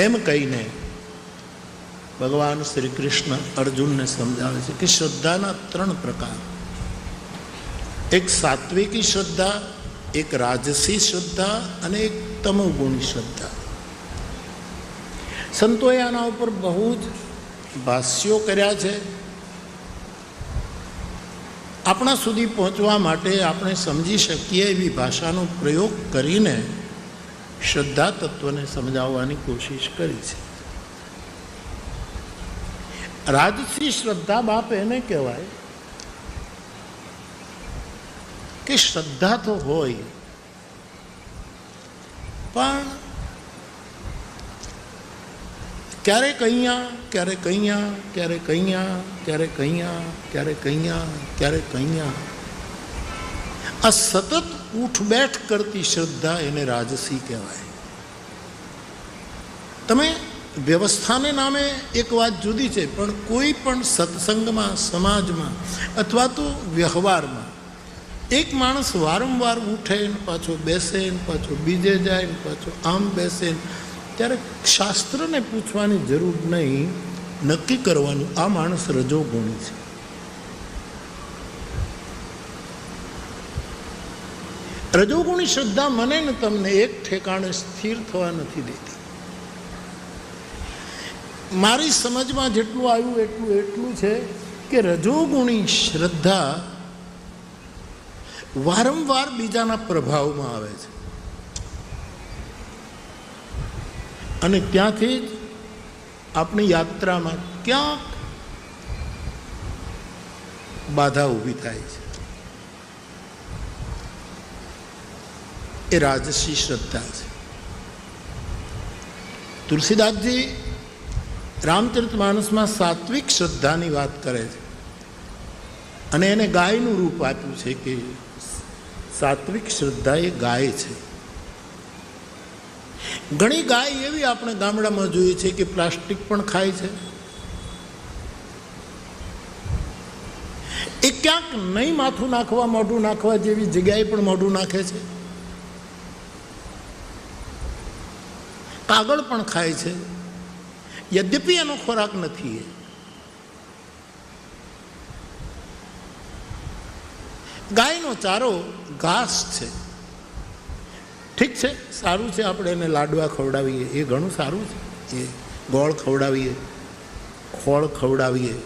એમ કહીને ભગવાન શ્રી કૃષ્ણ અર્જુનને સમજાવે છે કે શ્રદ્ધાના 3 પ્રકાર, એક સાત્વિકી શ્રદ્ધા, એક રાજસી શ્રદ્ધા અને એક તમોગુણી શ્રદ્ધા. સંતોએ આના ઉપર બહુ જ ભાષ્યો કર્યા છે. આપણા સુધી પહોંચવા માટે આપણે સમજી શકીએ એવી ભાષાનો પ્રયોગ કરીને શ્રદ્ધા તત્વને સમજાવવાની કોશિશ કરી છે. રાજસી શ્રદ્ધા બાપ એને કહેવાય કે શ્રદ્ધા તો હોય પણ ક્યારેક અહીંયા, ક્યારેક અહીંયા, ક્યારેક અહીંયા, ક્યારેક અહીંયા, ક્યારેક અહીંયા, ક્યારેક અહીંયા, આ સતત ઉઠબેઠ કરતી શ્રદ્ધા એને રાજસી કહેવાય. તમે વ્યવસ્થાને નામે એક વાત જુદી છે, પણ કોઈ પણ સત્સંગમાં, સમાજમાં અથવા તો વ્યવહારમાં એક માણસ વારંવાર ઉઠે ને પાછો બેસે ને પાછો બીજે જાય ને પાછો આમ બેસે, ત્યારે શાસ્ત્રને પૂછવાની જરૂર નહીં, નક્કી કરવાનું આ માણસ રજોગુણી છે. રજોગુણી શ્રદ્ધા મને ને તમને એક ઠેકાણે સ્થિર થવા નથી દેતી. મારી સમજમાં જેટલું આવ્યું એટલું છે કે રજોગુણી શ્રદ્ધા વારંવાર બીજાના પ્રભાવમાં આવે છે અને ત્યાંથી જ આપણી યાત્રામાં ક્યાંક બાધા ઊભી થાય છે. એ રાજસી શ્રદ્ધા છે. તુલસીદાસજી રામચરિતમાનસમાં સાત્વિક શ્રદ્ધાની વાત કરે છે અને એને ગાયનું રૂપ આપ્યું છે કે સાત્વિક શ્રદ્ધા એ ગાય છે. ઘણી ગાય એવી આપણે ગામડામાં જોઈએ છે કે પ્લાસ્ટિક પણ ખાય છે. એ ક્યાંક નહીં માથું નાખવા, મોઢું નાખવા જેવી જગ્યાએ પણ મોઢું નાખે છે. કાગળ પણ ખાય છે, યદ્યપિ એનો ખોરાક નથી. ગાયનો ચારો ઘાસ છે. ઠીક છે, સારું છે, આપણે એને લાડવા ખવડાવીએ એ ઘણું સારું છે, એ ગોળ ખવડાવીએ, ખોળ ખવડાવીએ,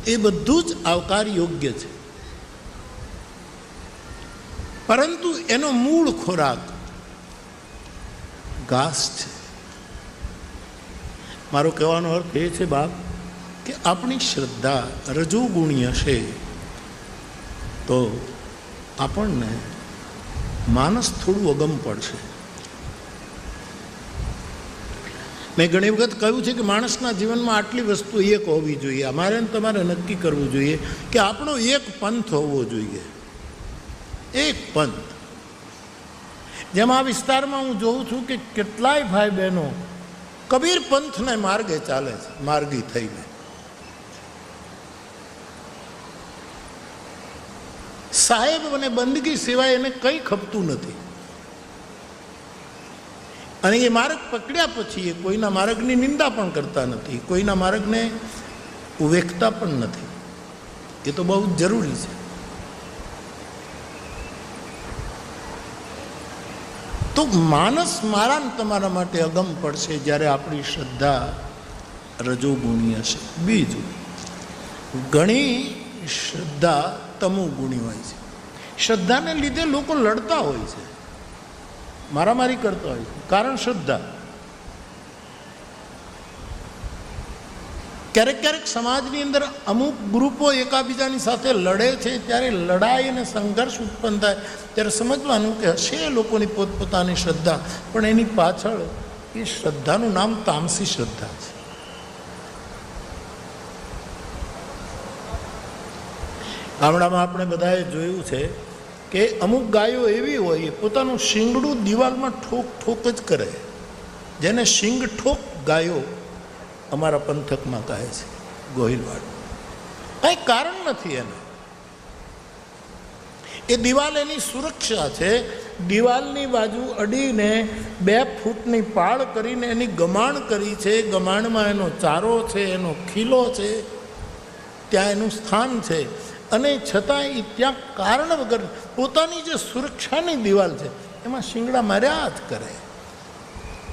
એ બધું જ આવકાર યોગ્ય છે. પરંતુ એનો મૂળ ખોરાક ઘાસ છે. મારો કહેવાનો અર્થ એ છે બાપ કે આપણી શ્રદ્ધા રજોગુણી હશે તો આપણને માનસ થોડું અગમ પડશે. મેં ઘણી વખત કહ્યું છે કે માણસના જીવનમાં આટલી વસ્તુ એક હોવી જોઈએ. અમારે તમારે નક્કી કરવું જોઈએ કે આપણો એક પંથ હોવો જોઈએ, એક પંથ. જેમ આ વિસ્તારમાં હું જોઉં છું કે કેટલાય ભાઈ બહેનો કબીર પંથને માર્ગે ચાલે છે, માર્ગી થઈને. સાહેબ અને બંદગી સિવાય એને કંઈ ખપતું નથી. અને એ માર્ગ પકડ્યા પછી એ કોઈના માર્ગની નિંદા પણ કરતા નથી, કોઈના માર્ગને ઉવેખતા પણ નથી. એ તો બહુ જ જરૂરી છે. તો માનસ મારા ને તમારા માટે અગમ પડશે જ્યારે આપણી શ્રદ્ધા રજોગુણી હશે. બીજું, ઘણી શ્રદ્ધા તમોગુણી હોય છે. શ્રદ્ધાને લીધે લોકો લડતા હોય છે, મારામારી કરતા હોય છે, કારણ શ્રદ્ધા. ક્યારેક ક્યારેક સમાજની અંદર અમુક ગ્રુપો એકાબીજાની સાથે લડે છે, ત્યારે લડાઈ અને સંઘર્ષ ઉત્પન્ન થાય ત્યારે સમજવાનું કે હશે એ લોકોની પોતપોતાની શ્રદ્ધા, પણ એની પાછળ એ શ્રદ્ધાનું નામ તામસી શ્રદ્ધા છે. ગામડામાં આપણે બધાએ જોયું છે કે અમુક ગાયો એવી હોય પોતાનું શિંગડું દિવાલમાં ઠોક ઠોક જ કરે, જેને શિંગ ઠોક ગાયો અમારા પંથકમાં કહે છે, ગોહિલવાડ. કંઈ કારણ નથી એને. એ દિવાલ એની સુરક્ષા છે. દિવાલની બાજુ અડીને 2 ફૂટની પાળ કરીને એની ગમાણ કરી છે. ગમાણમાં એનો ચારો છે, એનો ખીલો છે, ત્યાં એનું સ્થાન છે. અને છતાં એ ત્યાં કારણ વગર પોતાની જે સુરક્ષાની દિવાલ છે એમાં શિંગડા માર્યા જ કરે.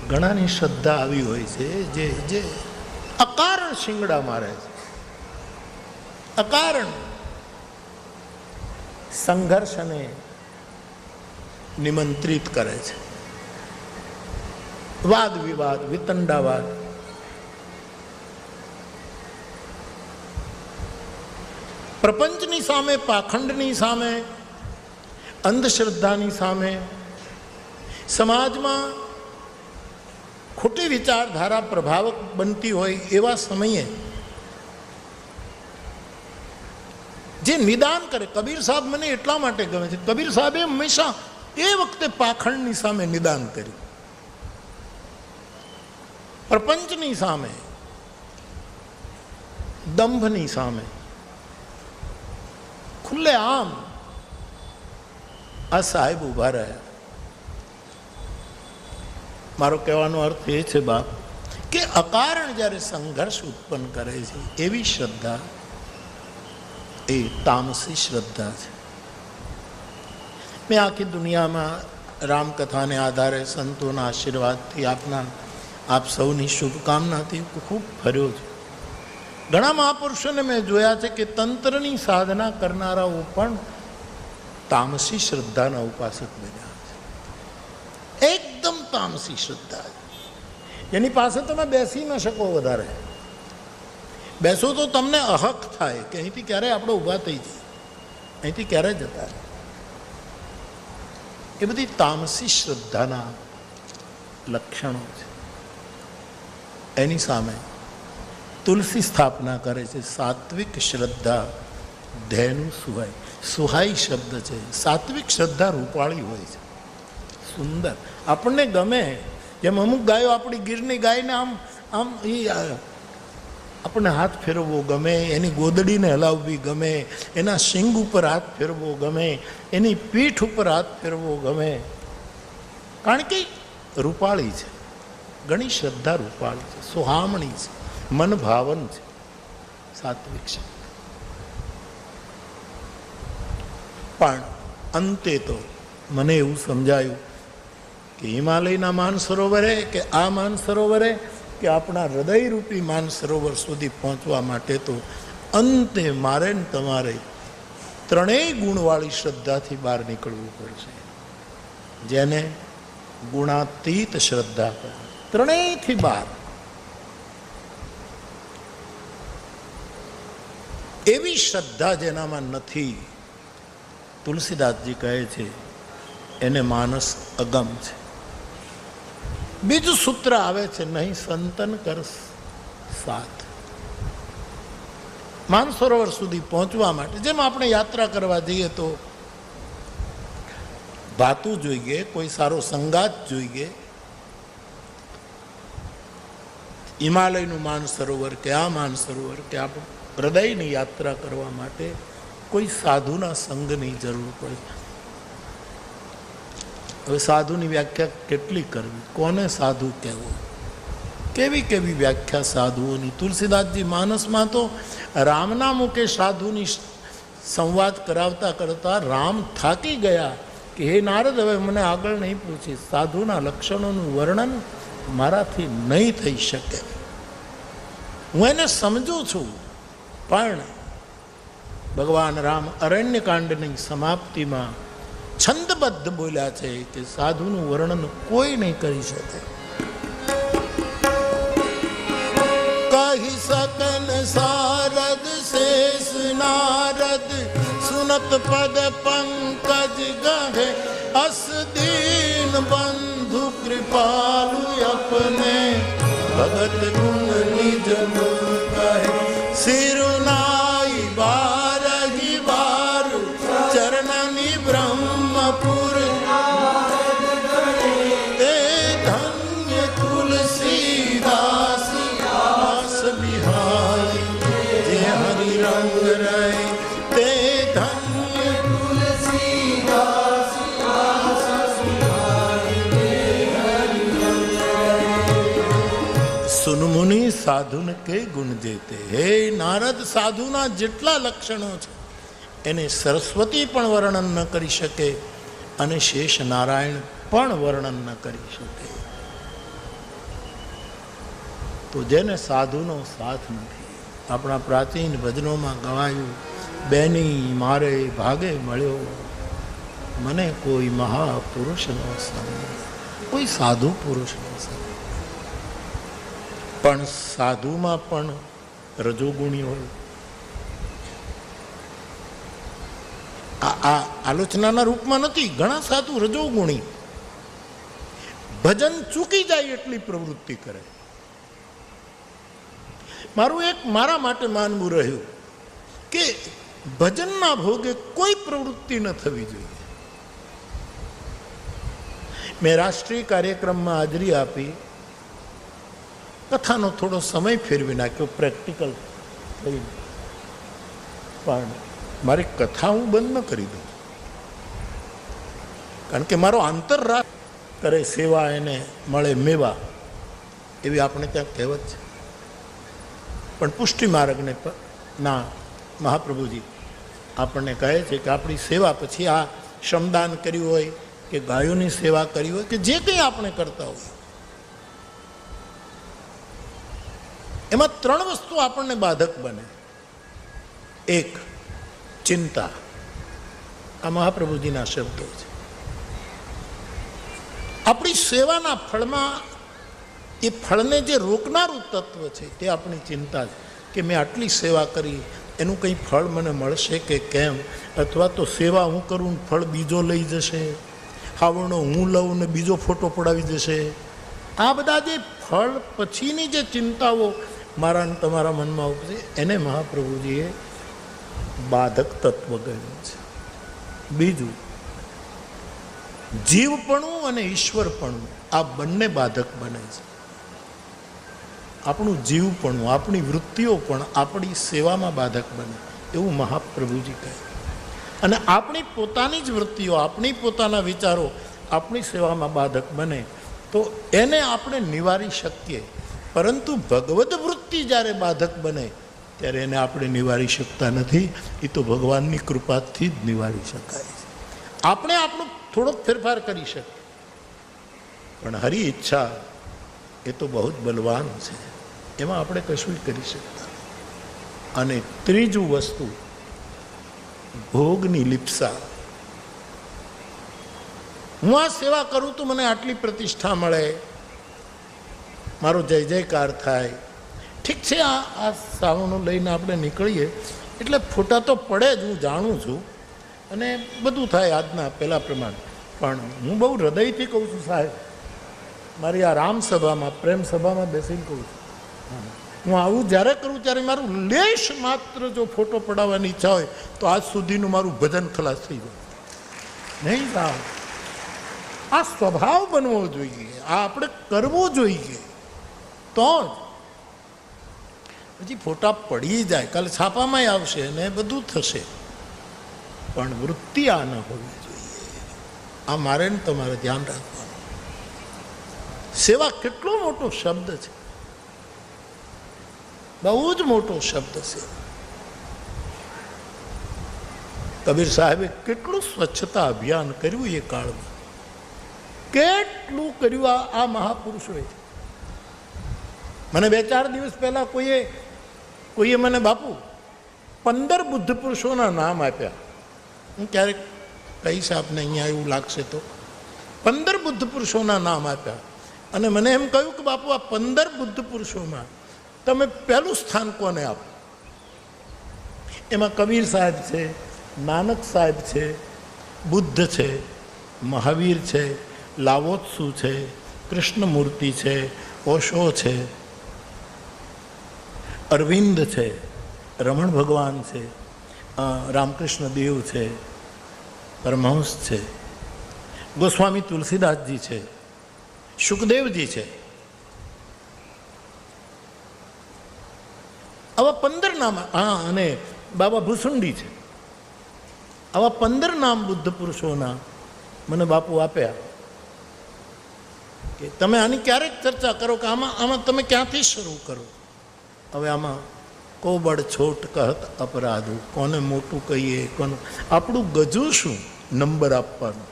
ઘણાની શ્રદ્ધા આવી હોય છે જે અકારણ શિંગડા મારે છે, અકારણ સંઘર્ષને નિમંત્રિત કરે છે. વાદ વિવાદ, વિતંડાવાદ, પ્રપંચની સામે, પાખંડની સામે, અંધશ્રદ્ધાની સામે, સમાજમાં ખોટી વિચારધારા પ્રભાવક બનતી હોય એવા સમયે જે નિદાન કરે. કબીર સાહેબ મને એટલા માટે ગમે છે, કબીર સાહેબે હંમેશા એ વખતે પાખંડની સામે નિદાન કર્યું, પ્રપંચની સામે, દંભની સામે ખુલ્લે આમ આ સાહેબ ઉભા રહ્યા. મારો કહેવાનો અર્થ એ છે બાપ કે અકારણ જ્યારે સંઘર્ષ ઉત્પન્ન કરે છે એવી શ્રદ્ધા એ તામસી શ્રદ્ધા છે. મેં આખી દુનિયામાં રામકથાને આધારે સંતોના આશીર્વાદથી આપ સૌની શુભકામનાથી ખૂબ ફર્યો છું. ઘણા મહાપુરુષોને મેં જોયા છે કે તંત્રની સાધના કરનારાઓ પણ તામસી શ્રદ્ધાના ઉપાસક બન્યા છે. એકદમ તામસી શ્રદ્ધા છે. એની પાસે તમે બેસી ન શકો વધારે. બેસો તો તમને અહક થાય કે અહીંથી ક્યારે આપણે ઊભા થઈ જઈએ, અહીંથી ક્યારે જતા રહે. એ બધી તામસી શ્રદ્ધાના લક્ષણો છે. એની સામે તુલસી સ્થાપના કરે છે. સાત્વિક શ્રદ્ધા ધેનું સુહાય. સુહાઈ શબ્દ છે. સાત્વિક શ્રદ્ધા રૂપાળી હોય છે, સુંદર, આપણને ગમે. જેમ અમુક ગાયો, આપણી ગીરની ગાયને આમ આમ એ આપણને હાથ ફેરવવો ગમે, એની ગોદડીને હલાવવી ગમે, એના શીંગ ઉપર હાથ ફેરવવો ગમે, એની પીઠ ઉપર હાથ ફેરવવો ગમે, કારણ કે રૂપાળી છે. ઘણી શ્રદ્ધા રૂપાળી છે, સુહામણી છે, મન ભાવન છે, સાત્વિક છે. પણ અંતે તો મને એવું સમજાયું કે હિમાલયના માનસરોવરે કે આ માનસરોવરે કે આપણા હૃદયરૂપી માનસરોવર સુધી પહોંચવા માટે તો અંતે મારે ને તમારે ત્રણેય ગુણવાળી શ્રદ્ધાથી બહાર નીકળવું પડશે, જેને ગુણાતીત શ્રદ્ધા કહે. ત્રણેયથી બહાર. એવી શ્રદ્ધા જેનામાં નથી, તુલસીદાસજી કહે છે એને માનસ અગમ છે. બીજું સૂત્ર આવે છે, નહીં સંતન કર સાથ. માનસરોવર સુધી પહોંચવા માટે જેમ આપણે યાત્રા કરવા જઈએ તો ભાતું જોઈએ, કોઈ સારો સંગાત જોઈએ. હિમાલયનું માનસરોવર કે આ માનસરોવર કે આપણે હૃદયની યાત્રા કરવા માટે કોઈ સાધુના સંગની જરૂર પડે. હવે સાધુની વ્યાખ્યા કેટલી કરવી, કોને સાધુ કહેવું, કેવી કેવી વ્યાખ્યા સાધુઓની. તુલસીદાસજી માનસમાં તો રામના મુખે સાધુની સંવાદ કરાવતા કરતા રામ થાકી ગયા કે હે નારદ, હવે મને આગળ નહીં પૂછી, સાધુના લક્ષણોનું વર્ણન મારાથી નહીં થઈ શકે. હું એને સમજું છું, પણ ભગવાન રામ અરણ્યકાંડની સમાપ્તિમાં છંદબદ્ધ બોલ્યા છે કે સાધુનું વર્ણન કોઈ નહીં કરી શકે. કહી સકન સારદ શેષ નારદ સુનત પદ પંકજ ગહે અસ દીન બંધુ કૃપાલુ અપને ભગત ગુણ નિજ ગુણ કહે સિરુનાઈ બારહી બાર ચરણની બ્રહ્મપુર એ ધન્ય તુલસીદાસ દાસ બિહારી જે હરિ રંગ રહે તે ધન્ય તુલસી સુનમુનિ સાધુને કે ગુણ જેતે. હે નારદ, સાધુના જેટલા લક્ષણો છે એને સરસ્વતી પણ વર્ણન ન કરી શકે અને શેષ નારાયણ પણ વર્ણન ન કરી શકે. તો જેને સાધુનો સાથ નથી, આપણા પ્રાચીન ભજનોમાં ગવાયું, બેની મારે ભાગે મળ્યો મને કોઈ મહાપુરુષનો સંગ, કોઈ સાધુ પુરુષનો સંગ. પણ સાધુમાં પણ રજોગુણી હોય. આ આલોચનાના રૂપમાં નથી. ઘણા સાધુ રજોગુણી, ભજન ચૂકી જાય એટલી પ્રવૃત્તિ કરે. મારું એક મારા માટે માનવું રહ્યું કે ભજનના ભોગે કોઈ પ્રવૃત્તિ ન થવી જોઈએ. મેં રાષ્ટ્રીય કાર્યક્રમમાં હાજરી આપી, કથાનો થોડો સમય ફેરવી નાખ્યો પ્રેક્ટિકલ થઈ, પણ મારી કથા હું બંધ ન કરી દઉં, કારણ કે મારો આંતરરાગ કરે સેવા એને મળે મેવા, એવી આપણે ત્યાં કહેવત છે. પણ પુષ્ટિ માર્ગને ના મહાપ્રભુજી આપણને કહે છે કે આપણી સેવા પછી આ શ્રમદાન કર્યું હોય કે ગાયોની સેવા કરી હોય કે જે કંઈ આપણે કરતા હોય, એમાં 3 વસ્તુ આપણને બાધક બને. એક, ચિંતા. આ મહાપ્રભુજીના શબ્દો છે. આપણી સેવાના ફળમાં એ ફળને જે રોકનારું તત્વ છે તે આપણી ચિંતા છે કે મેં આટલી સેવા કરી, એનું કંઈ ફળ મને મળશે કે કેમ, અથવા તો સેવા હું કરું ફળ બીજો લઈ જશે, હાવણો હું લઉં ને બીજો ફોટો પડાવી જશે. આ બધા જે ફળ પછીની જે ચિંતાઓ મારા ને તમારા મનમાં ઉપજે, એને મહાપ્રભુજીએ બાધક તત્વ ગણ્યું છે. બીજું, જીવપણું અને ઈશ્વરપણું, આ બંને બાધક બને છે. આપણું જીવપણું, આપણી વૃત્તિઓ પણ આપણી સેવામાં બાધક બને એવું મહાપ્રભુજી કહે. અને આપણી પોતાની જ વૃત્તિઓ, આપણી પોતાના વિચારો આપણી સેવામાં બાધક બને તો એને આપણે નિવારી શકીએ. પરંતુ ભગવદ વૃત્તિ જ્યારે બાધક બને ત્યારે એને આપણે નિવારી શકતા નથી. એ તો ભગવાનની કૃપાથી જ નિવારી શકાય છે. આપણે આપણું થોડોક ફેરફાર કરી શકીએ, પણ હરી ઈચ્છા એ તો બહુ જ બલવાન છે, એમાં આપણે કશું કરી શકતા. અને ત્રીજું વસ્તુ, ભોગની લિપ્સા. હું આ સેવા કરું તો મને આટલી પ્રતિષ્ઠા મળે, મારો જય જયકાર થાય. ઠીક છે, આ સાવણો લઈને આપણે નીકળીએ એટલે ફોટા તો પડે જ, હું જાણું છું, અને બધું થાય આજના પહેલાં પ્રમાણે. પણ હું બહુ હૃદયથી કહું છું સાહેબ, મારી આ રામ સભામાં, પ્રેમ સભામાં બેસીને કહું છું, હું આવું જ્યારે કરું ત્યારે મારું લેશ માત્ર જો ફોટો પડાવવાની ઈચ્છા હોય તો આજ સુધીનું મારું ભજન ખલાસ થઈ જાય. નહીં સાહેબ, આ સ્વભાવ બનવો જોઈએ, આ આપણે કરવો જોઈએ. તો જ પછી ફોટા પડી જાય, કાલે છાપામાં આવશે ને બધું થશે, પણ વૃત્તિ આ ન હોવી જોઈએ. આ મારે ને તમારે ધ્યાન રાખવાનું. સેવા કેટલો મોટો શબ્દ છે, બહુ જ મોટો શબ્દ છે. કબીર સાહેબે કેટલું સ્વચ્છતા અભિયાન કર્યું એ કાળમાં, કેટલું કર્યું આ મહાપુરુષોએ. મને 2-4 દિવસ પહેલા કોઈએ મને બાપુ 15 બુદ્ધ પુરુષોના નામ આપ્યા. હું ક્યારેક કહીશ આપને, અહીંયા એવું લાગશે તો 15 બુદ્ધ પુરુષોના નામ આપ્યા. અને મને એમ કહ્યું કે બાપુ આ 15 બુદ્ધ પુરુષોમાં તમે પહેલું સ્થાન કોને આપો? એમાં કબીર સાહેબ છે, નાનક સાહેબ છે, બુદ્ધ છે, મહાવીર છે, લાવોત્સુ છે, કૃષ્ણમૂર્તિ છે, ઓશો છે, અરવિંદ છે, રમણ ભગવાન છે, રામકૃષ્ણ દેવ છે, પરમહંસ છે, ગોસ્વામી તુલસીદાસજી છે, સુખદેવજી છે. આવા 15 નામ, અને બાબા ભૂસુંડી છે. આવા 15 નામ બુદ્ધ પુરુષોના મને બાપુ આપ્યા. કે તમે આની ક્યારેક ચર્ચા કરો કે આમાં તમે ક્યાંથી શરૂ કરો. હવે આમાં કો બળ છોટ કહત અપરાધું, કોને મોટું કહીએ, કોને આપણું ગજું શું નંબર આપવાનું,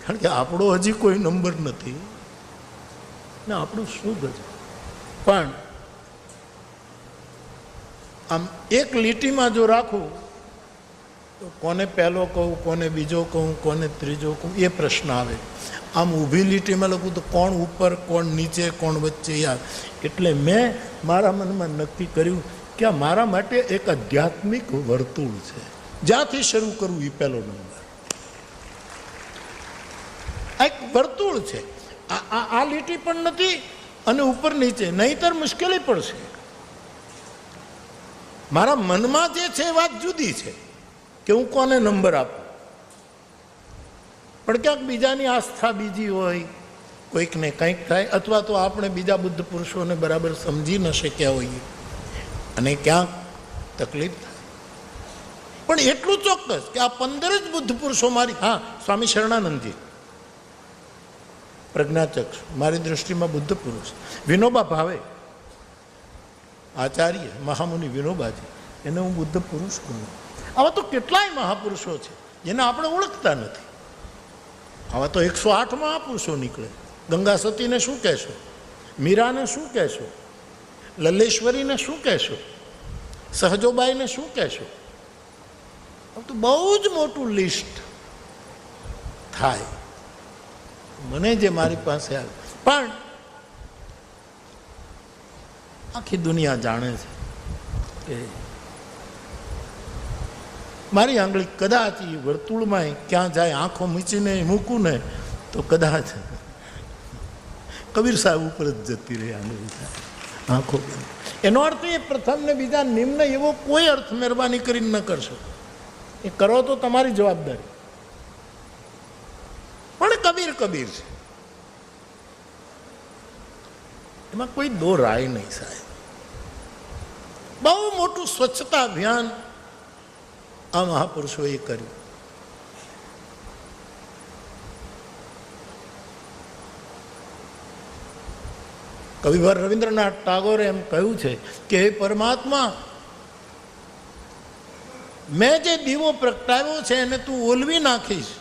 કારણ કે આપણો હજી કોઈ નંબર નથી ને આપણું શું ગજું. પણ આમ એક લીટીમાં જો રાખું તો કોને પહેલો કહું, કોને બીજો કહું, કોને ત્રીજો કહું, એ પ્રશ્ન આવે. આમ ઊભી લીટીમાં લખું તો કોણ ઉપર, કોણ નીચે, કોણ વચ્ચે યાર. એટલે મેં મારા મનમાં નક્કી કર્યું કે આ મારા માટે એક આધ્યાત્મિક વર્તુળ છે, જ્યાંથી શરૂ કરવું એ પહેલો નંબર. આ એક વર્તુળ છે. આ લીટી પણ નથી અને ઉપર નીચે, નહીંતર મુશ્કેલી પડશે. મારા મનમાં જે છે વાત જુદી છે કે હું કોને નંબર આપું, પણ ક્યાંક બીજાની આસ્થા બીજી હોય, કોઈકને કંઈક થાય, અથવા તો આપણે બીજા બુદ્ધ પુરુષોને બરાબર સમજી ન શક્યા હોઈએ અને ક્યાંક તકલીફ થાય. પણ એટલું ચોક્કસ કે આ 15 જ બુદ્ધ પુરુષો મારી, હા, સ્વામી શરણાનંદજી પ્રજ્ઞાચક્ષ મારી દૃષ્ટિમાં બુદ્ધ પુરુષ, વિનોબા ભાવે આચાર્ય મહામુનિ વિનોબાજી, એને હું બુદ્ધ પુરુષ કહું. આવા તો કેટલાય મહાપુરુષો છે જેને આપણે ઓળખતા નથી. આવા તો 108 મહાપુરુષો નીકળે. ગંગા સતીને શું કહેશો, મીરાને શું કહેશો, લલ્લેશ્વરીને શું કહેશો, સહજોબાઈને શું કહેશો. તો બહુ જ મોટું લિસ્ટ થાય. મને જે મારી પાસે આવે, પણ આખી દુનિયા જાણે છે કે મારી આંગળી કદાચ એ વર્તુળમાં ક્યાં જાય, આંખો મીચીને મૂકું ને તો કદાચ કબીર સાહેબ ઉપર જ જતી રહી આંગળી, આંખો. એનો અર્થ એ પ્રથમ ને બીજા નિમ્ન એવો કોઈ અર્થ મહેરબાની કરીને ન કરશો. એ કરો તો તમારી જવાબદારી. પણ કબીર કબીર છે, એમાં કોઈ દો રાય નહીં સાહેબ. બહુ મોટું સ્વચ્છતા અભિયાન આ મહાપુરુષોએ કર્યું. કવિવર રવિન્દ્રનાથ ટાગોરે એમ કહ્યું છે કે હે પરમાત્મા, મેં જે દીવો પ્રગટાવ્યો છે એને તું ઓલવી નાખીશ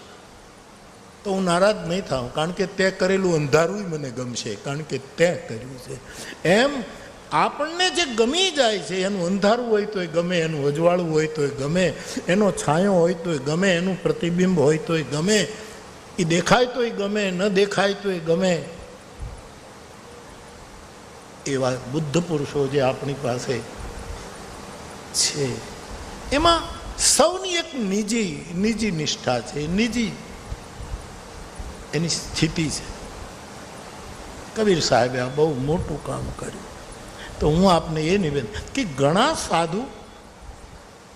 તો હું નારાજ નહીં થાઉં, કારણ કે તે કરેલું અંધારું મને ગમશે, કારણ કે તે કર્યું છે. એમ આપણને જે ગમી જાય છે, એનું અંધારું હોય તોય ગમે, એનું અજવાળું હોય તોય ગમે, એનો છાંયો હોય તોય ગમે, એનું પ્રતિબિંબ હોય તોય ગમે, એ દેખાય તોય ગમે, ન દેખાય તોય ગમે. એવા બુદ્ધ પુરુષો જે આપણી પાસે છે, એમાં સૌની એક નિજી નિષ્ઠા છે, નિજી એની સ્થિતિ છે. કબીર સાહેબે આ બહુ મોટું કામ કર્યું. તો હું આપને એ નિવેદન કે ઘણા સાધુ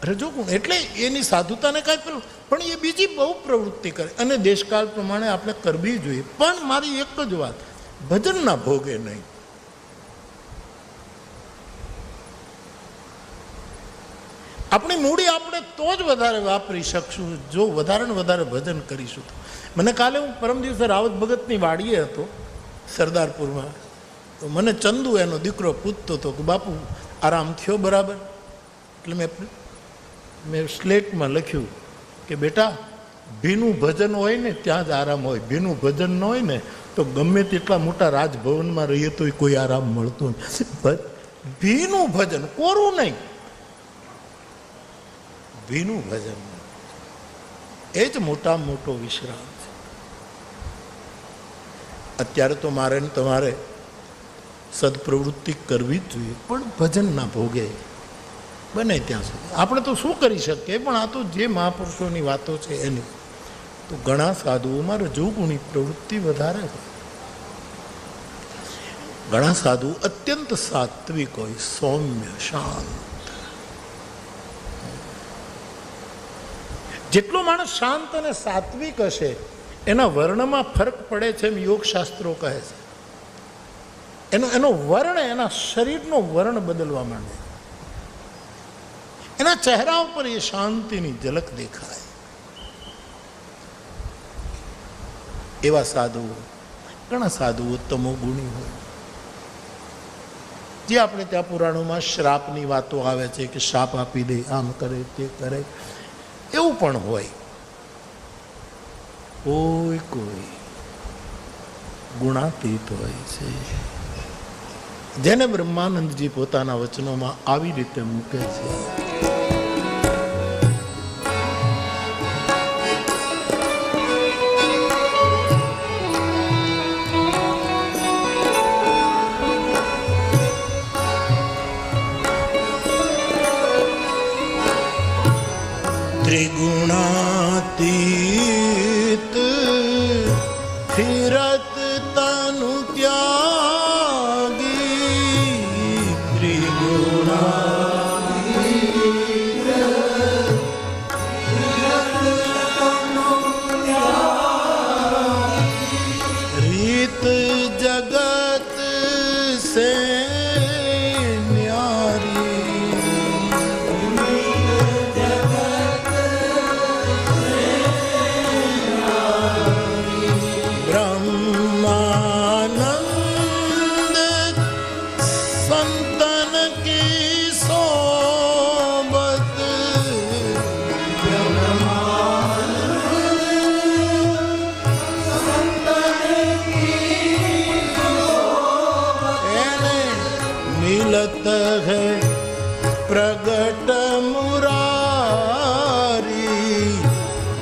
રજોગુણ એટલે એની સાધુતાને કાંઈ પણ એ બીજી બહુ પ્રવૃત્તિ કરે અને દેશકાળ પ્રમાણે આપણે કરવી જોઈએ. પણ મારી એક જ વાત, ભજનના ભોગે નહીં. આપણી મૂડી આપણે તો જ વધારે વાપરી શકશું જો વધારે ને વધારે ભજન કરીશું. મને કાલે હું પરમ દિવસે રાવત ભગતની વાડીએ હતો સરદારપુરમાં, તો મને ચંદુ એનો દીકરો પૂછતો હતો કે બાપુ આરામ થયો બરાબર? એટલે મેં સ્લેટમાં લખ્યું કે બેટા, ભીનું ભજન હોય ને ત્યાં જ આરામ હોય, ભીનું ભજન ન હોય ને તો ગમે તેટલા મોટા રાજભવનમાં રહીએ તો કોઈ આરામ મળતો નથી. ભીનું ભજન, કોરું નહીં, ભીનું ભજન, એ જ મોટામાં મોટો વિશ્રામ છે. અત્યારે તો મારે ને તમારે સદપ્રવૃત્તિ કરવી જ જોઈએ, પણ ભજનના ભોગે બને ત્યાં સુધી. આપણે તો શું કરી શકીએ, પણ આ તો જે મહાપુરુષોની વાતો છે એની. તો ઘણા સાધુઓમાં રજોગુણી પ્રવૃત્તિ વધારે હોય, ઘણા સાધુ અત્યંત સાત્વિક હોય, સૌમ્ય, શાંત. જેટલો માણસ શાંત અને સાત્વિક હશે એના વર્ણમાં ફરક પડે છે એમ યોગશાસ્ત્રો કહે છે. એનો વર્ણ, એના શરીરનો વર્ણ બદલવા માંડે, એના ચહેરા ઉપર એ શાંતિની ઝલક દેખાય. એવા સાધુઓ ઘણા સાધુઓ તમો ગુણી હોય. જે આપણે ત્યાં પુરાણોમાં શ્રાપની વાતો આવે છે કે શાપ આપી દે, આમ કરે તે કરે, એવું પણ હોય. કોઈ ગુણાતીત હોય છે, જેને બ્રહ્માનંદજી પોતાના વચનોમાં આવી રીતે મૂકે છે. ત્રિગુણાતીત ફિરત તનુ ત્યાગી, ત્રિગુણાતીત રીત જગત સે है प्रगट मुरारी,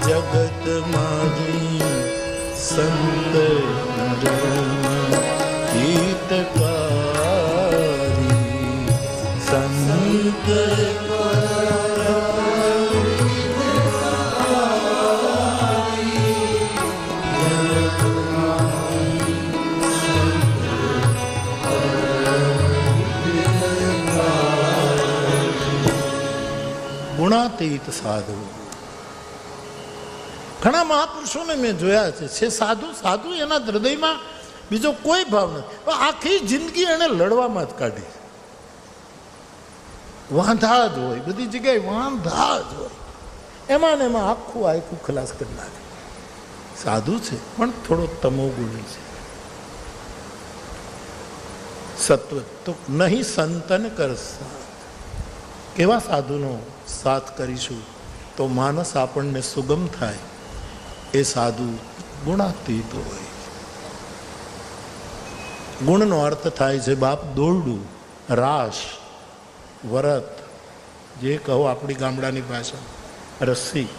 जगत माही संत हितकारी, संत ગુણાતીત સાધુ. ઘણા મહાપુરુષોને મેં જોયા છે સાધુ સાધુ, એના હૃદયમાં બીજો કોઈ ભાવ નથી. આખી જિંદગી એને લડવામાં જ કાઢી. વાંધા જ હોય, બધી જગ્યાએ વાંધા જ હોય, એમાં ને એમાં આખું ખલાસ કરી નાખે. સાધુ છે પણ થોડો તમોગુણી છે. સત્વ તો નહીં સંતન કરતા. કેવા સાધુનો સાથ કરીશું તો માનસ આપણને સુગમ થાય? એ સાધુ ગુણાતીત હોય. ગુણનો અર્થ થાય છે બાપ દોરડું, રાસ, વરત, જે કહો આપણી ગામડાની ભાષા, રસ્સી,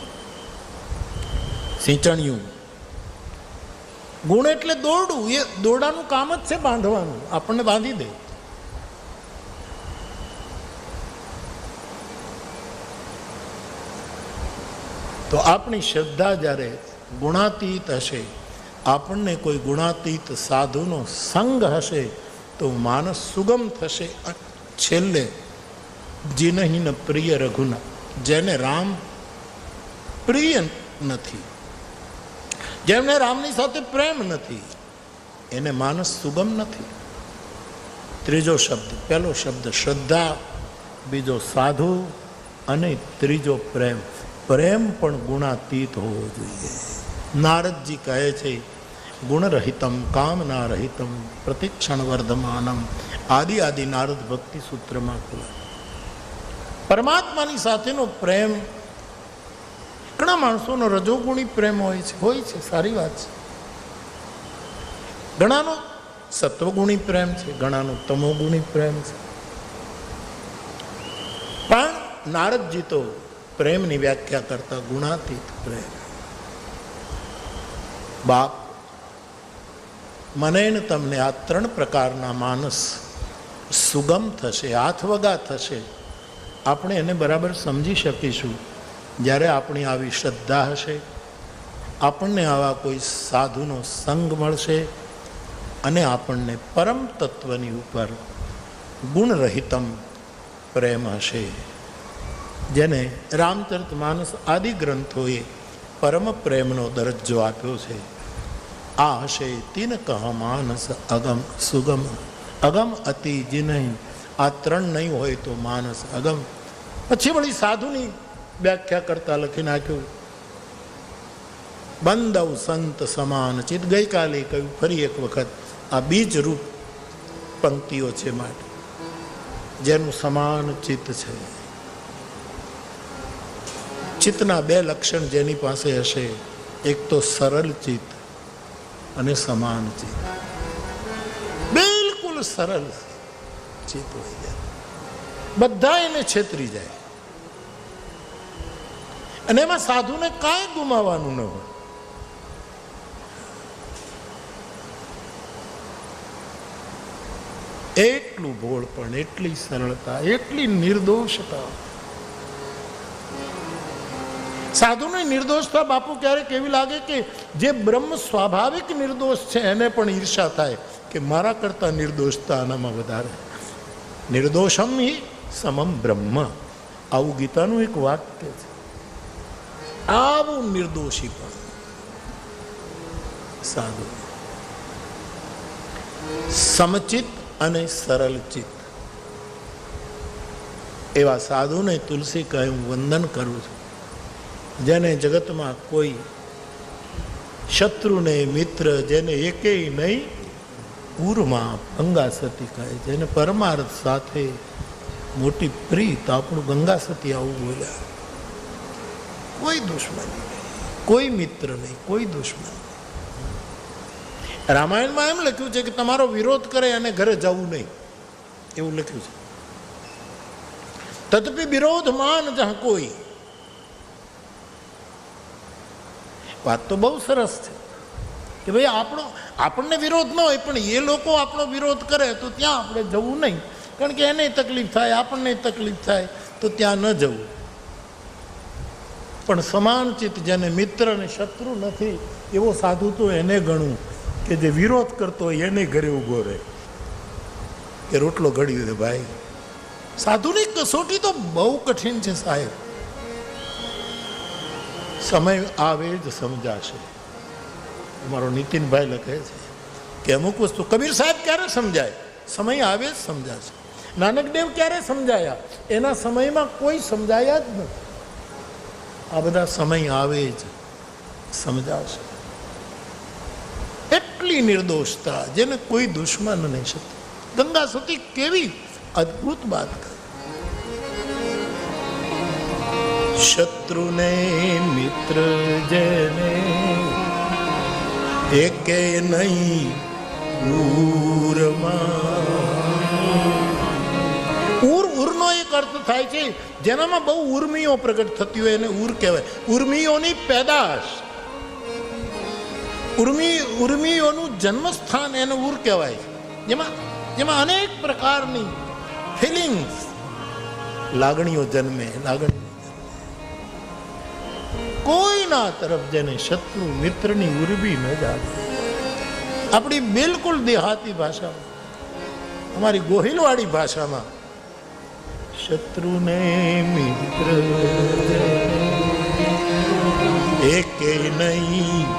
સિંચણિયું. ગુણ એટલે દોરડું. એ દોરડાનું કામ જ છે બાંધવાનું, આપણને બાંધી દે. તો આપણી શ્રદ્ધા જ્યારે ગુણાતીત હશે, આપણને કોઈ ગુણાતીત સાધુનો સંગ હશે તો માનસ સુગમ થશે. છેલ્લે જીનહીન પ્રિય રઘુના, જેને રામ પ્રિય નથી, જેમને રામની સાથે પ્રેમ નથી, એને માનસ સુગમ નથી. ત્રીજો શબ્દ, પહેલો શબ્દ શ્રદ્ધા, બીજો સાધુ અને ત્રીજો પ્રેમ. પ્રેમ પણ ગુણાતીત હોવો જોઈએ. નારદજી કહે છે ગુણરહિતમ કામના રહિતમ પ્રતિક્ષણ વર્ધમાનમ, આદિ નારદ ભક્તિ સૂત્રમાં કહે. પરમાત્માની સાથેનો પ્રેમ, ઘણા માણસોનો રજોગુણી પ્રેમ હોય છે, સારી વાત છે. ઘણાનો સત્વગુણી પ્રેમ છે, ઘણાનો તમોગુણી પ્રેમ છે. પણ નારદજી તો પ્રેમની વ્યાખ્યા કરતા ગુણાતીત પ્રેમ. બાપ, મને ને તમને આ 3 પ્રકારના માનસ સુગમ થશે, હાથવગા થશે. આપણે એને બરાબર સમજી શકીશું જ્યારે આપણી આવી શ્રદ્ધા હશે, આપણને આવા કોઈ સાધુનો સંગ મળશે અને આપણને પરમ તત્વની ઉપર ગુણરહિતમ પ્રેમ હશે, જેને રામચરિતમાનસ આદિ ગ્રંથોએ પરમ પ્રેમનો દરજ્જો આપ્યો છે. આ હશે તીન કહ માનસ અગમ સુગમ, અગમ અતિ જીનહી. આ 3 નહીં હોય તો માનસ અગમ. પછી વળી સાધુની વ્યાખ્યા કરતા લખી નાખ્યું બંધવ સંત સમાન ચિત્ત. ગઈકાલે કહ્યું, ફરી એક વખત આ બીજ રૂપ પંક્તિઓ છે માટે જેનું સમાન ચિત્ત છે. ચિત્તના બે લક્ષણ જેની પાસે હશે, એક તો સરળ ચિત્ત અને સમાન ચિત્ત. બિલકુલ સરળ ચિત્ત હોય જાય, બધા એને છેતરી જાય અને એમાં સાધુને કાંઈ ગુમાવવાનું ન હોય. એટલું ભોળપણ, એટલી સરળતા, એટલી નિર્દોષતા. સાધુની નિર્દોષતા બાપુ ક્યારેક એવી લાગે કે જે બ્રહ્મ સ્વાભાવિક નિર્દોષ છે એને પણ ઈર્ષા થાય કે મારા કરતા નિર્દોષતા આનામાં વધારે. નિર્દોષમ હિ સમમ બ્રહ્મ, આવું ગીતાનું એક વાક્ય છે. આવું નિર્દોષી પણ સાધુ. સમચિત અને સરળ ચિત્ત એવા સાધુને તુલસી કહે હું વંદન કરું છું, જેને જગતમાં કોઈ શત્રુ નહીં, મિત્ર જેને એકેય નહીં, પૂરમાં ગંગાસતી કહે, જેને પરમાર્થ સાથે મોટી પ્રીત. આપણું ગંગાસતી આવું બોલ્યા. કોઈ દુશ્મની નહીં, કોઈ મિત્ર નહીં, કોઈ દુશ્મન. રામાયણમાં એમ લખ્યું છે કે તમારો વિરોધ કરે અને ઘરે જવું નહીં, એવું લખ્યું છે. તદપી વિરોધ માન જહાં કોઈ. વાત તો બહુ સરસ છે કે ભાઈ આપણને વિરોધ ન હોય, પણ એ લોકો આપણો વિરોધ કરે તો ત્યાં આપણે જવું નહીં, કારણ કે એને તકલીફ થાય, આપણને તકલીફ થાય, તો ત્યાં ન જવું. પણ સમાન ચિત્ત, જેને મિત્ર અને શત્રુ નથી, એવો સાધુ તો એને ગણવું કે જે વિરોધ કરતો હોય એને ઘરે ઊભો રહે કે રોટલો ઘડ્યો છે ભાઈ. સાધુની કસોટી તો બહુ કઠિન છે સાહેબ. સમય આવે જ સમજાશે. અમારો નીતિનભાઈ લખે છે કે અમુક વસ્તુ કબીર સાહેબ ક્યારે સમજાય? સમય આવે જ સમજાશે. નાનકદેવ ક્યારે સમજાયા? એના સમયમાં કોઈ સમજાયા જ નથી. આ બધા સમય આવે જ સમજાશે. એટલી નિર્દોષતા, જેને કોઈ દુશ્મન નહીં. શક્તિ ગંગા સતી કેવી અદ્ભુત વાત કરી. શત્રુને મિત્ર જેને એકે નહીં ઉરનો એક અર્થ થાય છે જેનામાં બહુ ઉર્મિઓ પ્રગટ થતી હોય એને ઉર કહેવાય. ઉર્મિઓની પેદાશ, ઉર્મિઓનું જન્મસ્થાન એને ઉર કહેવાય. જેમાં અનેક પ્રકારની ફિલિંગ્સ, લાગણીઓ જન્મે. કોઈના તરફ જેને શત્રુ મિત્રની ઉર્બી ન જાગે. આપણી બિલકુલ દેહાતી ભાષામાં, અમારી ગોહિલવાડી ભાષામાં શત્રુને મિત્ર એકે નહીં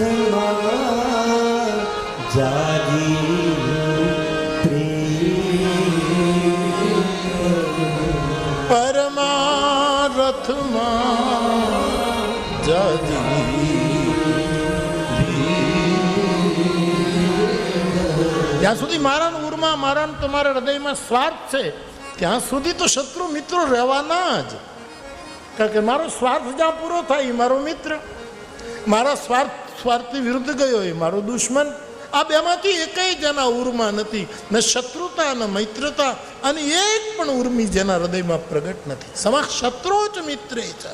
પરમારથમાં જાગી પરમારથમાં જ્યાં સુધી મારા ઉરમાં, મારા તમારા હૃદયમાં સ્વાર્થ છે ત્યાં સુધી તો શત્રુ મિત્રો રહેવાના જ. કારણ કે મારો સ્વાર્થ જ્યાં પૂરો થાય મારો મિત્ર, મારા સ્વાર્થની વિરુદ્ધ ગયો એ મારો દુશ્મન. આ બેમાંથી એકેય જેના ઉરમાં નથી, ન શત્રુતા ન મૈત્રતા, અને એક પણ ઉર્મી જેના હૃદયમાં પ્રગટ નથી. સમા શત્રુ જ મિત્રે છે.